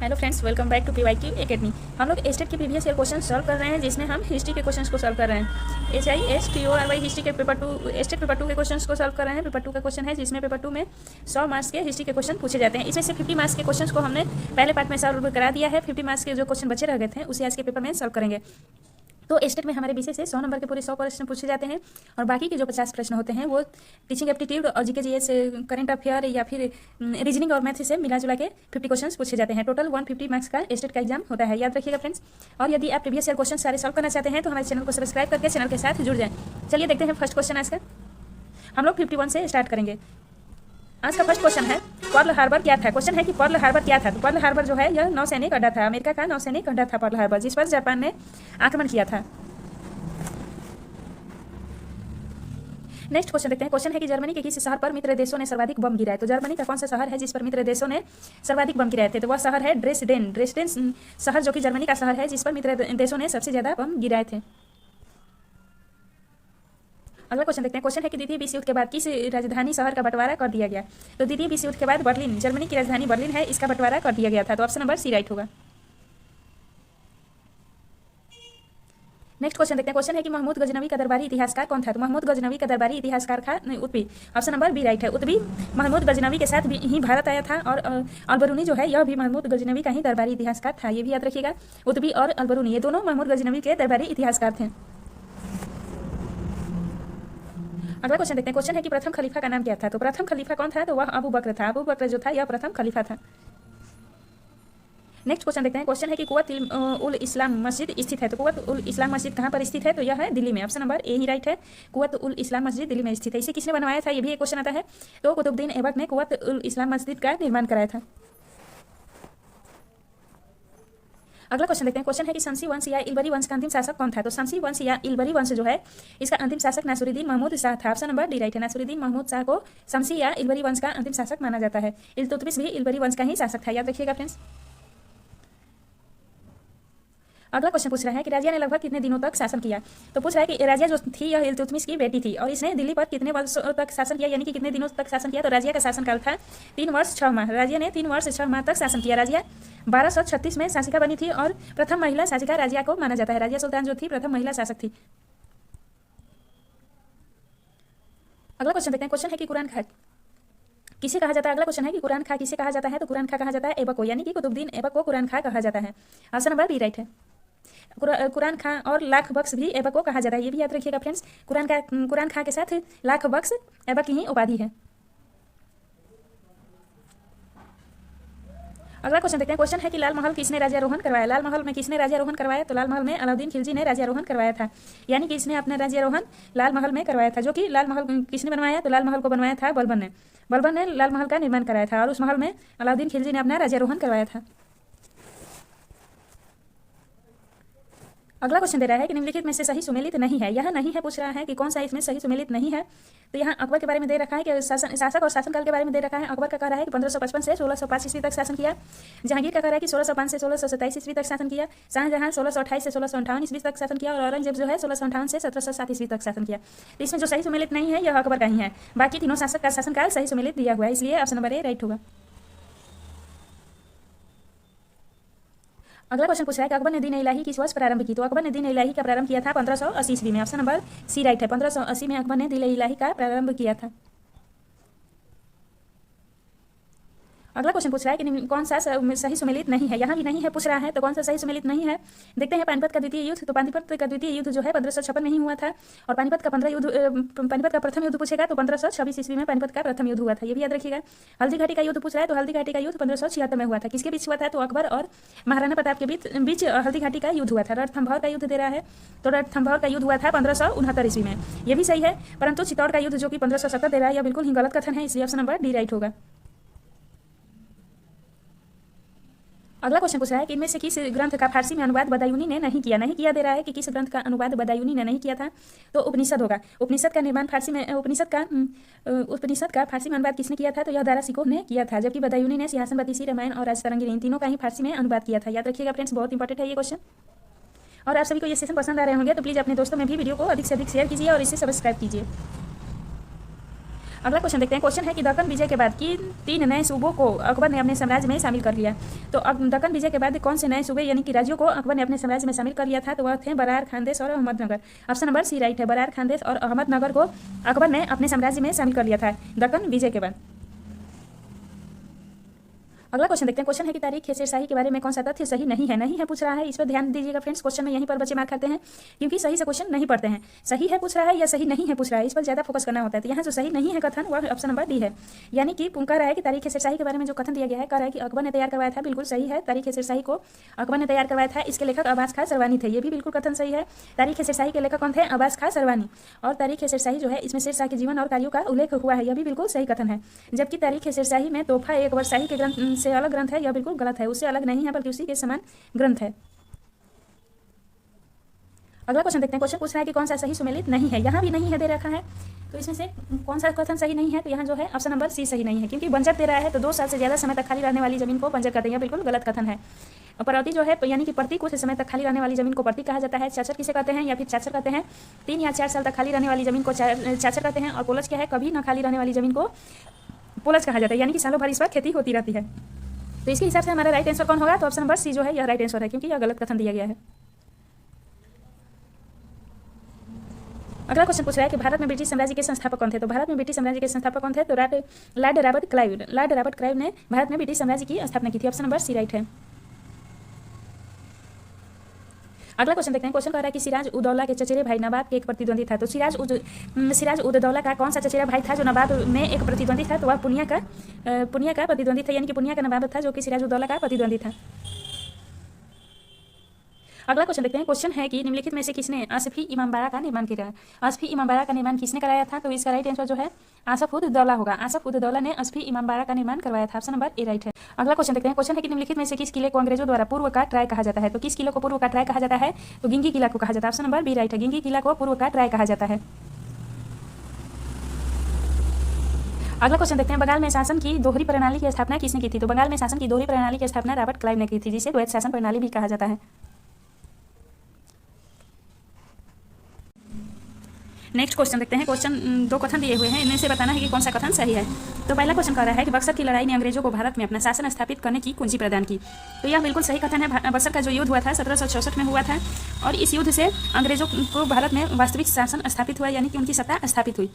Hello friends, welcome back to PYQ academy. हम लोग state के प्रीवियस ईयर क्वेश्चन सॉल्व कर रहे हैं, जिसमें हम हिस्ट्री के क्वेश्चंस को सॉल्व कर रहे हैं। HISTORY हिस्ट्री के पेपर 2 स्टेट पेपर 2 के क्वेश्चंस को सॉल्व कर रहे हैं। पेपर 2 का क्वेश्चन है जिसमें पेपर 2 में 100 मार्क्स के हिस्ट्री के क्वेश्चन पूछे जाते हैं। इसमें से 50 मार्क्स के क्वेश्चन को हमने पहले पार्ट में सॉल्व करा दिया है। 50 मार्क्स के जो क्वेश्चन बचे रह गए थे उसे आज के पेपर में सॉल्व करेंगे। तो स्टेट में हमारे विषय से 100 नंबर के पूरे 100 प्रश्न पूछे जाते हैं और बाकी के जो 50 प्रश्न होते हैं वो टीचिंग एप्टीट्यूड और जीके जीएस, करंट अफेयर या फिर रीजनिंग और मैथ से मिला जुला के 50 क्वेश्चंस पूछे जाते हैं। टोटल 150 मार्क्स का स्टेट का एग्जाम होता है, याद रखिएगा फ्रेंड्स। और यदि आप प्रीवियस ईयर क्वेश्चन सारे सॉल्व करना चाहते हैं तो हमारे चैनल को सब्सक्राइब करके चैनल के साथ जुड़ जाएं। चलिए देखते हैं फर्स्ट क्वेश्चन आज का। हम लोग 51 से स्टार्ट करेंगे। आज का फर्स्ट क्वेश्चन है पर्ल हार्बर क्या था। क्वेश्चन है कि पर्ल हार्बर क्या था। तो पर्ल हार्बर जो है यह नौसैनिक अड्डा था, अमेरिका का नौसैनिक अड्डा था पर्ल हार्बर, जिस पर जापान ने आक्रमण किया था। नेक्स्ट क्वेश्चन देखते हैं। क्वेश्चन है कि जर्मनी के किस शहर पर मित्र देशों ने सर्वाधिक बम गिराए। तो जर्मनी का कौन सा शहर है जिस पर मित्र देशों ने सर्वाधिक बम गिराए थे। तो वह शहर है ड्रेसडेन। ड्रेसडेन शहर जो कि जर्मनी का शहर है जिस पर मित्र देशों ने सबसे ज्यादा बम गिराए थे। अगला क्वेश्चन देखते हैं। क्वेश्चन है कि द्वितीय विश्व युद्ध के बाद किस राजधानी शहर का बंटवारा कर दिया गया। तो द्वितीय विश्व युद्ध के बाद बर्लिन, जर्मनी की राजधानी बर्लिन है, इसका बंटवारा कर दिया गया था। तो ऑप्शन नंबर सी राइट होगा। नेक्स्ट क्वेश्चन देखते हैं। क्वेश्चन है कि महमूद गजनवी का दरबारी इतिहासकार कौन था। तो महमूद गजनवी का दरबारी इतिहासकार था उत्बी। ऑप्शन नंबर बी राइट है। उत्बी महमूद गजनवी के साथ भी ही भारत आया था और अलबरूनी जो है यह भी महमूद गजनवी का ही दरबारी इतिहासकार था, ये भी याद रखिएगा। उत्बी और अलबरूनी ये दोनों महमूद गजनवी के दरबारी इतिहासकार थे। अगला क्वेश्चन देखते हैं। क्वेश्चन है कि प्रथम खलीफा का नाम क्या था। तो प्रथम खलीफा कौन था। तो वह अबू बकर था। अबू बकर जो था यह प्रथम खलीफा था। नेक्स्ट क्वेश्चन देखते हैं। क्वेश्चन है कि कुव्वत उल इस्लाम मस्जिद स्थित है। तो कुव्वत उल इस्लाम मस्जिद कहाँ पर स्थित है। तो यह है दिल्ली में। Option number A he right है। कुव्वत उल इस्लाम मस्जिद दिल्ली में स्थित है। इसे किसने बनवाया था, ये भी एक क्वेश्चन आता है। तो कुतुबुद्दीन ऐबक ने कुव्वत उल इस्लाम मस्जिद का निर्माण कराया था। अगला क्वेश्चन देखते हैं। क्वेश्चन है कि शमसी वंश या इलबरी वंश का अंतिम शासक कौन था। तो शमसी वंश या इलबरी वंश जो है इसका अंतिम शासक नासिरुद्दीन महमूद शाह था। ऑप्शन नंबर डी राइट है। नासिरुद्दीन महमूद शाह को शमसी या इलबरी वंश का अंतिम शासक माना जाता है। इल्तुतमिश भी इलबरी वंश का ही शासक था, याद रखिएगा फ्रेंड्स। अगला क्वेश्चन पूछ रहा है कि राजिया ने लगभग कितने दिनों तक शासन किया। तो पूछ रहा है कि राजिया जो थी यह इल्तुतमिश की बेटी थी और इसने दिल्ली पर कितने वर्षों तक शासन किया, यानी कि कितने दिनों तक शासन किया। तो राजिया का शासनकाल था 3 वर्ष 6 माह। राजिया ने 3 वर्ष 6 माह तक शासन किया। राजिया 1236 में शासिका बनी थी और प्रथम महिला शासिका राजिया को माना जाता है। राजिया सुल्तान जो थी प्रथम महिला शासक थी। अगला क्वेश्चन देखते हैं। क्वेश्चन है कि कुरान खां किसे कहा जाता है। अगला क्वेश्चन है कि कुरान खां किसे कहा जाता है। तो कुरान खां कहा जाता है ऐबक को, यानी कि कुतुबुद्दीन ऐबक को कुरान खां कहा जाता है। ऑप्शन नंबर बी राइट है। कुरान खां और लाख बख्श भी ऐबक को कहा जाता है, ये भी याद रखिएगा फ्रेंड्स। कुरान खां के साथ लाख बख्श ऐबक की ही उपाधि है। अगला क्वेश्चन देखते हैं। क्वेश्चन है कि लाल महल किसने राज्यारोहण करवाया। लाल महल में किसने राज्यारोहण करवाया। तो लाल महल में अलाउद्दीन खिलजी ने राज्यारोहण करवाया था, यानी कि इसने अपना राज्यारोहण लाल महल में करवाया था। जो कि लाल महल किसने बनवाया। तो लाल महल को बनवाया था बलबन ने। बलबन ने लाल महल का निर्माण कराया था और उस महल में अलाउद्दीन खिलजी ने अपना राज्यारोहण करवाया था। अगला क्वेश्चन दे रहा है कि निम्नलिखित में से सही सुमेलित नहीं है। यह नहीं है पूछ रहा है कि कौन सा इसमें सही सुमेलित नहीं है। तो यहाँ अकबर के बारे में दे रखा है कि शासक और शासनकाल के बारे में दे रखा है। अकबर का कह रहा है कि 1555 से 1605 ईस्वी तक शासन किया। जहांगीर का कह रहा है कि 1605 से 1627 ईस्वी तक शासन किया। शाहजहां 1628 से 1658 ईस्वी तक शासन किया और औरंगजेब जो है 1658 से 1707 ईस्वी तक शासन किया। तो इसमें जो सही सुमेलित नहीं है यह अकबर का ही है। बाकी तीनों शासक का शासनकाल सही सुमेलित दिया हुआ है, इसलिए ऑप्शन नंबर ए राइट होगा। अगला क्वेश्चन पूछ रहा है कि अकबर ने दीन इलाही किस वर्ष प्रारंभ की। तो अकबर ने दीन इलाही का प्रारंभ किया था 1580 ईस्वी में। ऑप्शन नंबर सी राइट है। 1580 में अकबर ने दीन इलाही का प्रारंभ किया था। अगला क्वेश्चन पूछ रहा है कि कौन सा सही सुमेलित नहीं है। यहाँ भी नहीं है पूछ रहा है, तो कौन सा सही सुमेलित नहीं है देखते हैं। पानीपत का द्वितीय युद्ध। तो पानीपत का द्वितीय युद्ध जो है 1556 में ही हुआ था और पानीपत का प्रथम युद्ध पूछेगा तो 1526 ईस्वी में पानीपत का प्रथम युद्ध हुआ था, ये भी याद रखिएगा। हल्दी घाटी का युद्ध पूछ रहा है तो हल्दी घाटी का युद्ध 1576 में हुआ था। किसके बीच हुआ था। तो अकबर और महाराणा प्रताप के बीच हल्दी घाटी का युद्ध हुआ था। रणथंभौर का युद्ध दे रहा है तो रणथंभौर का युद्ध हुआ था 1569 ईस्वी में, ये भी सही है। परंतु चित्तौड़ का युद्ध जो कि 1570 दे रहा है यह बिल्कुल ही गलत कथन है, इसलिए ऑप्शन नंबर डी राइट होगा। अगला क्वेश्चन पूछ रहा है कि इनमें से किस ग्रंथ का फारसी में अनुवाद बदायूनी ने नहीं किया। नहीं किया दे रहा है कि किस ग्रंथ का अनुवाद बदायूनी ने नहीं किया था। तो उपनिषद होगा। उपनिषद का निर्माण फारसी में उपनिषद का फारसी में अनुवाद किसने किया था। तो यह दारा सिकोह ने किया था, जबकि बदायूनी ने सिंहासन बतीसी, रामायण और राजतरंगिणी इन तीनों का ही फारसी में अनुवाद किया था, याद रखिएगा फ्रेंड्स, बहुत इंपॉर्टेंट है ये क्वेश्चन। और आप सभी को ये सेशन पसंद आ रहे होंगे तो प्लीज़ अपने दोस्तों में भी वीडियो को अधिक से अधिक शेयर कीजिए और इसे सब्सक्राइब कीजिए। अगला क्वेश्चन देखते हैं। क्वेश्चन है कि दक्कन विजय के बाद की 3 नए सूबों को अकबर ने अपने साम्राज्य में शामिल कर लिया। तो अब दक्कन विजय के बाद कौन से नए सूबे यानी कि राज्यों को अकबर ने अपने साम्राज्य में शामिल कर लिया था? तो वह थे बरार, खानदेश और Ahmednagar. Option number C right है, बरार, खानदेश और अहमदनगर को अकबर ने अपने साम्राज्य में शामिल कर लिया था दक्कन विजय के बाद। अगला क्वेश्चन देखते हैं। क्वेश्चन है कि तारीख ए शेरशाही के बारे में कौन सा तथ्य सही नहीं है पूछ रहा है। इस पर ध्यान दीजिएगा फ्रेंड्स, क्वेश्चन में यहीं पर बच्चे मार्क करते हैं क्योंकि सही से क्वेश्चन नहीं पढ़ते हैं। सही है पूछ रहा है या सही नहीं है पूछ रहा है, इस पर ज्यादा फोकस करना होता है। तो यहाँ जो सही नहीं है कथन वह ऑप्शन नंबर डी है, यानी कि कह रहा है कि तारीख ए शेरशाही के बारे में जो कथन दिया गया है, कह रहा है कि अकबर ने तैयार करवाया था, बिल्कुल सही है। तारीख ए शेरशाही को अकबर ने तैयार करवाया था, इसके लेखक अब्बास खां सरवानी थे, ये भी बिल्कुल कथन सही है। तारीख ए शेरशाही के लेखक कौन थे? अब्बास खां सरवानी। और तारीख ए शेरशाही जो है इसमें शेरशाह के जीवन और कार्यों का उल्लेख हुआ है, यह भी बिल्कुल सही कथन है। जबकि तारीख ए शेरशाही में तोहफा एक वर्षाही के ग्रंथ से अलग ग्रंथ है, यह बिल्कुल गलत है, उससे अलग नहीं है बल्कि उसी के समान ग्रंथ है। अगला क्वेश्चन देखते हैं। क्वेश्चन पूछ रहा है कि कौन सा सही सुमेलित नहीं है, यहाँ भी नहीं है दे रखा है, तो इसमें से कौन सा कथन सही नहीं है? तो यहाँ जो है ऑप्शन नंबर सी सही नहीं है, क्योंकि बंजर दे रहा है तो 2 साल से ज्यादा समय तक खाली रहने वाली जमीन को बंजर कहते हैं, बिल्कुल गलत कथन है। परौती जो है यानी कि प्रति कुछ समय तक खाली रहने वाली जमीन को प्रति कहा जाता है। चाचर किसे कहते हैं या फिर चाचर कहते हैं? 3 या 4 साल तक खाली रहने वाली जमीन को चाचर कहते हैं। और पोलज क्या है? कभी न खाली रहने वाली जमीन को पोलज कहा जाता है, यानी कि सालों भर इस पर खेती होती रहती है। तो इसके हिसाब से हमारा राइट आंसर कौन होगा? तो ऑप्शन नंबर सी जो है यह राइट आंसर है, क्योंकि यह गलत कथन दिया गया है। अगला क्वेश्चन पूछ रहा है कि भारत में ब्रिटिश साम्राज्य के संस्थापक कौन थे? तो भारत में ब्रिटिश साम्राज्य के संस्थापक कौन थे? तो Lord Robert Clive. Lord Robert Clive ने भारत में ब्रिटिश साम्राज्य की स्थापना की थी। ऑप्शन नंबर सी राइट है। अगला क्वेश्चन देखते हैं। क्वेश्चन कह रहा है कि सिराज उद दौला के चचेरे भाई नवाब के एक प्रतिद्वंदी था। तो सिराज उद दौला का कौन सा चचेरा भाई था जो नवाब में एक प्रतिद्वंदी था? तो वह पुनिया का प्रतिद्वंदी था, यानी कि पुनिया का नवाब था जो कि सिराज उद दौला का प्रतिद्वंदी था। अगला क्वेश्चन देखते हैं। क्वेश्चन है कि निम्नलिखित में से किसने आसफी इमामबाड़ा का निर्माण किया? आसफी इमामबाड़ा का निर्माण किसने कराया था? तो इसका राइट आंसर जो है आसफ उद दौला होगा। आसफ उद दौला ने आसफी इमामबाड़ा का निर्माण करवाया था। ऑप्शन नंबर ए राइट है। अगला क्वेश्चन देखते हैं। क्वेश्चन है कि निम्नलिखित में से किस किले को अंग्रेजों द्वारा पूर्व का ट्राय कहा जाता है? तो किस किले को पूर्व का ट्राय कहा जाता है? तो गिंगी किला को कहा जाता है। ऑप्शन नंबर बी राइट है, गिंगी किला को पूर्व का ट्राय कहा जाता है। अगला क्वेश्चन देखते हैं। बंगाल में शासन की दोहरी प्रणाली की स्थापना किसने की थी? तो बंगाल में शासन की दोहरी प्रणाली की स्थापना रॉबर्ट क्लाइव ने की थी, जिसे द्वैत शासन प्रणाली भी कहा जाता है। नेक्स्ट क्वेश्चन देखते हैं। क्वेश्चन 2 कथन दिए हुए हैं, इनमें से बताना है कि कौन सा कथन सही है। तो पहला क्वेश्चन कह रहा है कि बक्सर की लड़ाई ने अंग्रेजों को भारत में अपना शासन स्थापित करने की कुंजी प्रदान की। तो यह बिल्कुल सही कथन है। बक्सर का जो युद्ध हुआ था 1764 में हुआ था, और इस युद्ध से अंग्रेजों को भारत में वास्तविक शासन स्थापित हुआ, यानी कि उनकी सत्ता स्थापित हुई।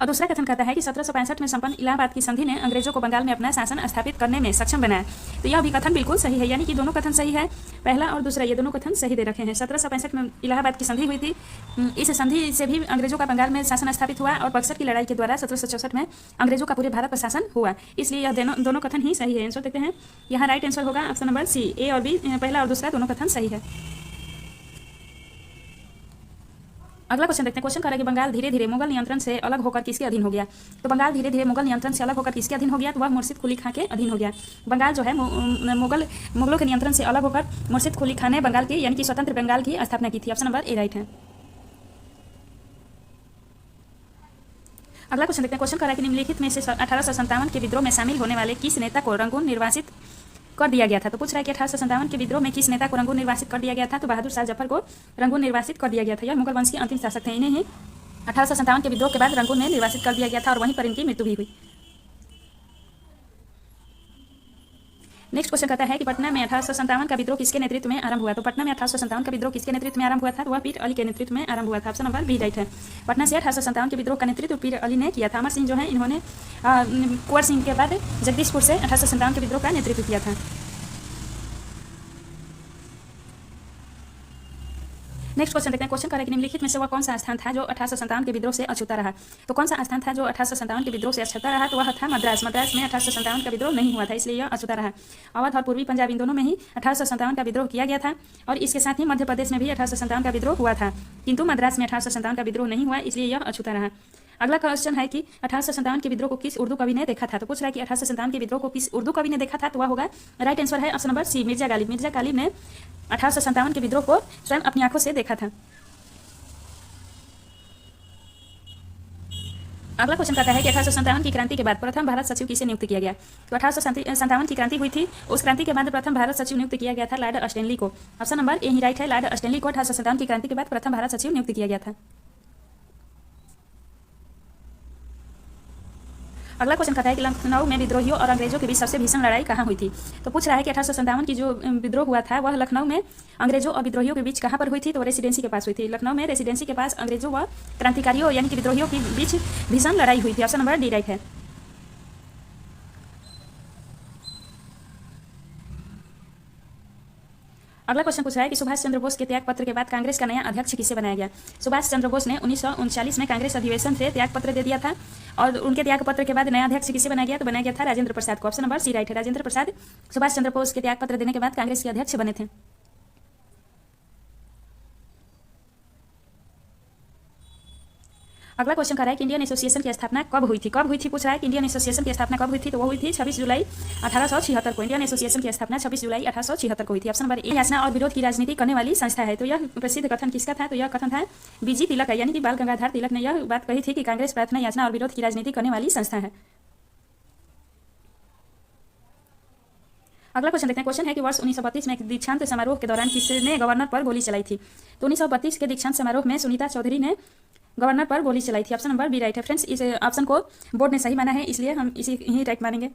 और दूसरा कथन कहता है कि 1765 में संपन्न इलाहाबाद की संधि ने अंग्रेजों को बंगाल में अपना शासन स्थापित करने में सक्षम बनाया। तो यह भी कथन बिल्कुल सही है, यानी कि दोनों कथन सही है, पहला और दूसरा, ये दोनों कथन सही दे रखे हैं। 1765 में इलाहाबाद की संधि हुई थी, इस संधि से भी अंग्रेजों का बंगाल में शासन स्थापित हुआ, और बक्सर की लड़ाई के द्वारा 1764 में अंग्रेजों का पूरे भारत पर शासन हुआ, इसलिए यह दोनों कथन ही सही है। आंसर देखते हैं। यहाँ राइट आंसर होगा ऑप्शन नंबर सी, ए और बी, पहला और दूसरा दोनों कथन सही है। अगला क्वेश्चन देखते हैं। क्वेश्चन कह रहा है कि बंगाल धीरे धीरे मुगल नियंत्रण से अलग होकर किसके अधीन हो गया? तो बंगाल धीरे धीरे मुगल नियंत्रण से अलग होकर किसके अधीन हो गया? तो वह मुर्शिद कुली खां के अधीन हो गया। बंगाल जो है मुगलों के नियंत्रण से अलग होकर मुर्शिद कुली खां ने बंगाल की, यानी कि स्वतंत्र बंगाल की स्थापना की थी। ऑप्शन नंबर ए राइट है। अगला क्वेश्चन देखते हैं। क्वेश्चन कह रहा है कि निम्नलिखित में से 1857 के विद्रोह में शामिल होने वाले किस नेता को रंगून निर्वासित कर दिया गया था? तो पूछ रहा है कि 1857 के विद्रोह में किस नेता को रंगून निर्वासित कर दिया गया था? तो बहादुर शाह जफर को रंगून निर्वासित कर दिया गया था। यह मुगल वंश के अंतिम शासक थे, इन्हें ही 1857 के विद्रोह के बाद रंगून में निर्वासित कर दिया गया था, और वहीं पर इनकी मृत्यु भी हुई। नेक्स्ट क्वेश्चन कहता है कि पटना में 1857 का विद्रोह किसके नेतृत्व में आरंभ हुआ? तो पटना में 1857 का विद्रोह किसके नेतृत्व में आरंभ हुआ था? तो वह पीर अली के नेतृत्व में आरंभ हुआ था। ऑप्शन नंबर बी राइट है। पटना से 1857 के विद्रोह का नेतृत्व पीर अली ने किया था। अमर सिंह जो है इन्होंने कुंवर सिंह के बाद जगदीशपुर से 1857 के विद्रोह का नेतृत्व किया था। नेक्स्ट क्वेश्चन देखते हैं। क्वेश्चन करें कि निम्नलिखित में से वह कौन सा स्थान था जो 1857 के विद्रोह से अछूता रहा? तो कौन सा स्थान था जो 1857 के विद्रोह से अछूता रहा? तो वह था मद्रास। मद्रास में 1857 का विद्रोह नहीं हुआ था, इसलिए यह अछूता रहा। अवध और पूर्वी पंजाब इन दोनों में ही 1857 का विद्रोह किया गया था, और इसके साथ ही मध्य प्रदेश में भी 1857 का विद्रोह हुआ था, किंतु मद्रास में 1857 का विद्रोह नहीं हुआ, इसलिए यह अछूता रहा। अगला क्वेश्चन है कि 1857 के विद्रोह को किस उर्दू कवि ने देखा था? तो पूछ रहा है कि 1857 के विद्रोह को किस उर्दू कवि ने देखा था? तो वह होगा राइट आंसर है option number C, Mirza Ghalib. Mirza Ghalib ने 1857 के विद्रोह को स्वयं अपनी आंखों से देखा था। अगला क्वेश्चन कहता है कि 1857 की क्रांति के बाद प्रथम भारत सचिव किसे नियुक्त किया गया? तो 1857 की क्रांति हुई थी, उस क्रांति के बाद प्रथम भारत सचिव नियुक्त किया गया था लॉर्ड अस्टेनली को। Option number A he right है, लॉर्ड अस्टेनली को 1857 की क्रांति के बाद प्रथम भारत सचिव नियुक्त किया गया था। अगला क्वेश्चन कहता है कि लखनऊ में विद्रोहियों और अंग्रेजों के बीच सबसे भीषण लड़ाई कहाँ हुई थी। तो पूछ रहा है कि 1857 की जो विद्रोह हुआ था वह लखनऊ में अंग्रेजों और विद्रोहियों के बीच कहाँ पर हुई थी। तो रेसिडेंसी के पास हुई थी। लखनऊ में रेसिडेंसी के पास अंग्रेजों व क्रांतिकारियों यानी कि विद्रोहियों के बीच भीषण लड़ाई हुई थी। ऑप्शन नंबर डी राइट है। अगला क्वेश्चन पूछा है कि सुभाष चंद्र बोस के त्याग पत्र के बाद कांग्रेस का नया अध्यक्ष किसे बनाया गया। सुभाष चंद्र बोस ने 1939 में कांग्रेस अधिवेशन से त्याग पत्र दे दिया था और उनके त्याग पत्र के बाद नया अध्यक्ष किसे बनाया गया। तो बनाया गया था राजेंद्र प्रसाद को। ऑप्शन नंबर सी राइट है। राजेंद्र प्रसाद सुभाष चंद्र बोस के त्याग पत्र देने के बाद कांग्रेस के अध्यक्ष बने थे। अगला क्वेश्चन कर रहा है कि इंडियन एसोसिएशन की स्थापना कब हुई थी। पूछ रहा है कि इंडियन एसोसिएशन की स्थापना कब हुई थी। तो वो हुई थी 26 जुलाई 1876 को। इंडियन एसोसिएशन की स्थापना 26 जुलाई 1876 को हुई थी। ऑप्शन नंबर ए याचना और विरोध की राजनीति करने वाली संस्था है। तो यह प्रसिद्ध कथन किसका था। तो यह कथन था बीजी तिलक का, यानी कि बाल गंगाधर तिलक ने यह बात कही थी कि कांग्रेस प्रार्थना याचना और विरोध की राजनीति करने वाली संस्था है। अगला क्वेश्चन देखते हैं। क्वेश्चन है कि वर्ष 1932 में दीक्षांत समारोह के दौरान किसने गवर्नर पर गोली चलाई थी। तो 1932 के दीक्षांत समारोह में सुनीता चौधरी ने गवर्नर पर गोली चलाई थी। ऑप्शन नंबर बी राइट है। फ्रेंड्स, इस ऑप्शन को बोर्ड ने सही माना है, इसलिए हम इसी ही राइट मानेंगे।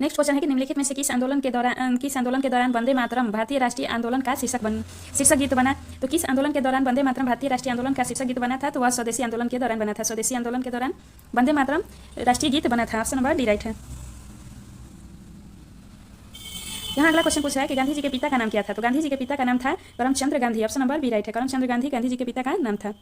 नेक्स्ट क्वेश्चन है कि निम्नलिखित में से किस आंदोलन के दौरान वंदे मातरम भारतीय राष्ट्रीय आंदोलन का शीर्षक गीत बना। तो किस आंदोलन के दौरान वंदे मातरम भारतीय राष्ट्रीय आंदोलन का शीर्षक गीत बना था। तो वह स्वदेशी आंदोलन के दौरान बना था। स्वदेशी आंदोलन के दौरान वंदे मातरम राष्ट्रीय गीत बना था। ऑप्शन नंबर डी राइट है। यहाँ अगला क्वेश्चन पूछा है कि गांधी जी के पिता का नाम क्या था। तो गांधी जी के पिता का नाम था Karamchand Gandhi. Option number B right है। करमचंद गांधी गांधी जी के पिता का नाम था।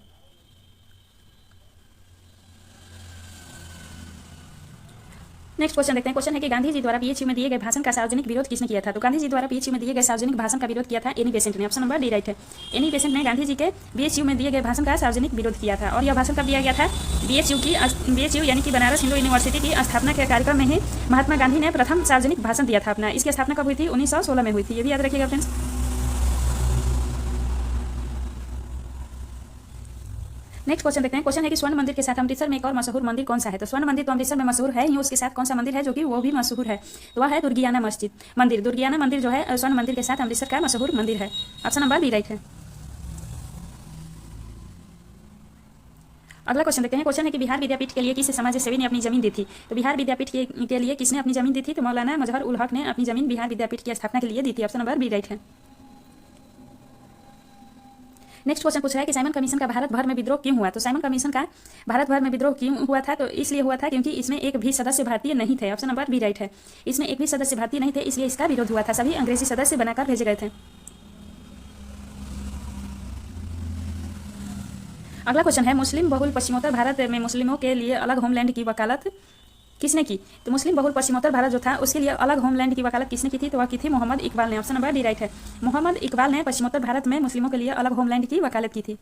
नेक्स्ट क्वेश्चन देखते हैं। क्वेश्चन है कि गांधी जी द्वारा बीएचयू में दिए गए भाषण का सार्वजनिक विरोध किसने किया था। तो गांधी जी द्वारा बीएचयू में दिए गए सार्वजनिक भाषण का विरोध किया था एनी बेसेंट ने। ऑप्शन नंबर डी राइट है। एनी बेसेंट ने गांधी जी के बीएचयू में दिए गए भाषण का सार्वजनिक विरोध किया था। और यह भाषण कब दिया गया था। बीएचयू यानी कि बनारस हिंदू यूनिवर्सिटी की स्थापना के कार्यक्रम में ही महात्मा गांधी ने प्रथम सार्वजनिक भाषण दिया था अपना। इसकी स्थापना कब हुई थी। 1916 में हुई थी। ये भी याद रखिएगा फ्रेंड्स। नेक्स्ट क्वेश्चन देखते हैं। क्वेश्चन है कि स्वर्ण मंदिर के साथ अमृतसर में एक और मशहूर मंदिर कौन सा है। तो स्वर्ण मंदिर तो अमृतसर में मशहूर है ही, उसके साथ कौन सा मंदिर है जो कि वो भी मशहूर है। तो वह है दुर्गियाना मंदिर। दुर्गियाना मंदिर जो है स्वर्ण मंदिर के साथ अमृतसर का मशहूर मंदिर है। ऑप्शन नंबर बी राइट है। अगला क्वेश्चन देखते हैं। क्वेश्चन है कि बिहार विद्यापीठ के लिए किस समाज सेवी ने अपनी जमीन दी थी। तो बिहार विद्यापीठ के लिए किसने अपनी जमीन दी थी। तो मौलाना मजहर उल हक ने अपनी जमीन बिहार विद्यापीठ की स्थापना के लिए दी थी। ऑप्शन नंबर बी राइट है। नेक्स्ट क्वेश्चन पूछा है कि साइमन कमीशन का भारत भर में विद्रोह क्यों हुआ। तो साइमन कमीशन का भारत भर में विद्रोह क्यों हुआ था। तो इसलिए हुआ था क्योंकि इसमें एक भी सदस्य भारतीय नहीं थे। ऑप्शन नंबर बी राइट है। इसमें एक भी सदस्य भारतीय नहीं थे, इसलिए इसका विरोध हुआ था। सभी अंग्रेजी सदस्य बनाकर भेजे गए थे। अगला क्वेश्चन है मुस्लिम बहुल पश्चिमोत्तर भारत में मुस्लिमों के लिए अलग होमलैंड की वकालत किसने की। तो मुस्लिम बहुल पश्चिमोत्तर भारत जो था उसके लिए अलग होमलैंड की वकालत किसने की थी। तो वह की थी मोहम्मद इकबाल ने। ऑप्शन नंबर डी राइट है। मोहम्मद इकबाल ने पश्चिमोत्तर भारत में मुस्लिमों के लिए अलग होमलैंड की वकालत की थी।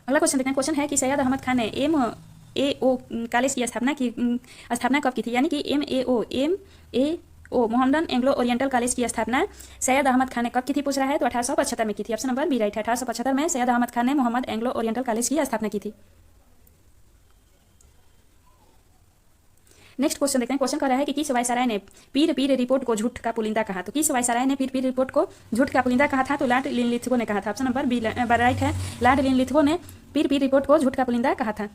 अगला क्वेश्चन देखते हैं। क्वेश्चन है कि सैयद अहमद खान ने MAO कॉलेज की स्थापना कब की थी। यानी कि MAO Mohammedan Anglo oriental college की स्थापना सैयद अहमद खान ने कब की थी पूछ रहा है। तो 1875 में की थी। ऑप्शन नंबर बी राइट है। 1875 में सैयद अहमद खान ने मोहम्मद एंग्लो ओरिएंटल कॉलेज की स्थापना की थी। नेक्स्ट क्वेश्चन देखते हैं। क्वेश्चन कर रहा है कि किस वायसराय ने पीर रिपोर्ट को झूठ का पुलिंदा कहा। तो किस वायसराय ने पीर रिपोर्ट को झूठ का पुलिंदा कहा था। तो लॉर्ड लिनलिथगो ने कहा था। ऑप्शन नंबर बी राइट है। लॉर्ड लिनलिथगो ने पीर रिपोर्ट को झूठ का पुलिंदा कहा था।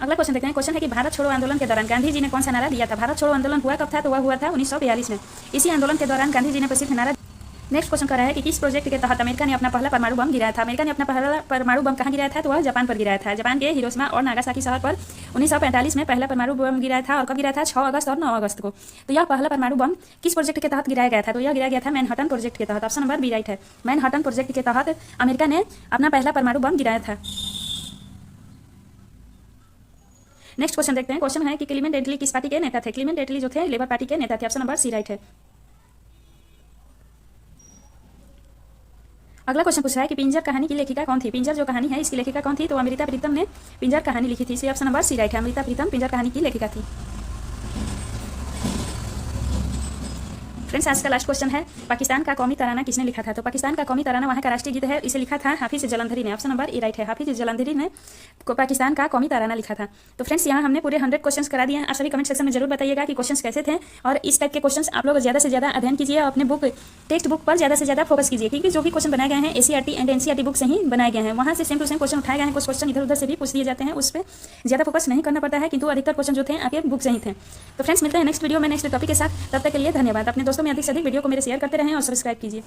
अगला क्वेश्चन देखते हैं। क्वेश्चन है कि भारत छोड़ो आंदोलन के दौरान गांधी जी ने कौन सा नारा दिया था। भारत छोड़ो आंदोलन हुआ कब था। तो वह हुआ था 1942 में। इसी आंदोलन के दौरान गांधी जी ने प्रसिद्ध नारा। नेक्स्ट क्वेश्चन कर रहा है कि किस प्रोजेक्ट के तहत अमेरिका ने अपना पहला परमाणु बम गिराया था। अमेरिका ने अपना पहला परमाणु बम कहाँ गिराया था। तो वह जापान पर गिराया था। जापान के हिरोशिमा और नागासाकी शहर पर 1945 में पहला परमाणु बम गिराया था। और कब गिराया था। 6 अगस्त और 9 अगस्त को। तो यह पहला परमाणु बम किस प्रोजेक्ट के तहत गिराया गया था। तो यह गिराया गया था मैनहट्टन प्रोजेक्ट के तहत। ऑप्शन नंबर बी राइट है। मैनहट्टन प्रोजेक्ट के तहत अमेरिका ने अपना पहला परमाणु बम गिराया था। नेक्स्ट क्वेश्चन देखते हैं। क्वेश्चन है कि क्लीमेंट एटली किस पार्टी के नेता थे। क्लीमेंट एटली जो थे लेबर पार्टी के नेता थे। ऑप्शन नंबर सी राइट है। अगला क्वेश्चन पूछ रहा है कि पिंजर कहानी की लेखिका कौन थी। पिंजर जो कहानी है इसकी लेखिका कौन थी। तो अमृता प्रीतम ने पिंजर कहानी लिखी थी। इसलिए ऑप्शन नंबर सी राइट है। अमृता प्रीतम पिंजर कहानी की लेखिका थी। फ्रेंड्स आज का लास्ट क्वेश्चन है, पाकिस्तान का कौमी तराना किसने लिखा था? तो पाकिस्तान का कौमी तराना वहाँ का राष्ट्रीय गीत है, इसे लिखा था हाफिज जलंधरी ने। ऑप्शन नंबर ए राइट है, हाफिज जलंधरी ने पाकिस्तान का कौमी तराना लिखा था। तो फ्रेंड्स यहाँ हमने पूरे 100 क्वेश्चन करा दिए हैं। आप सभी कमेंट सेक्शन में जरूर बताइएगा कि क्वेश्चन कैसे थे, और इस टाइप के क्वेश्चन आप लोग ज़्यादा से ज़्यादा अध्ययन कीजिए और अपने बुक टेक्स्ट बुक पर ज़्यादा से ज़्यादा फोकस कीजिए, क्योंकि जो भी क्वेश्चन बनाए गए हैं एससीईआरटी एंड एनसीईआरटी बुक से ही बनाए गए हैं। वहाँ से सेम टू सेम क्वेश्चन उठाए गए हैं, कुछ क्वेश्चन इधर उधर से भी पूछ दिए जाते हैं, उस पर ज़्यादा फोकस नहीं करना पड़ता है, किंतु अधिकतर क्वेश्चन जो थे आपके बुक से ही थे। तो फ्रेंड्स मिलते हैं नेक्स्ट वीडियो में नेक्स्ट टॉपिक के साथ, तब तक के लिए धन्यवाद। अपने दोस्तों में अधिक से अधिक वीडियो को मेरे शेयर करते रहें और सब्सक्राइब कीजिए।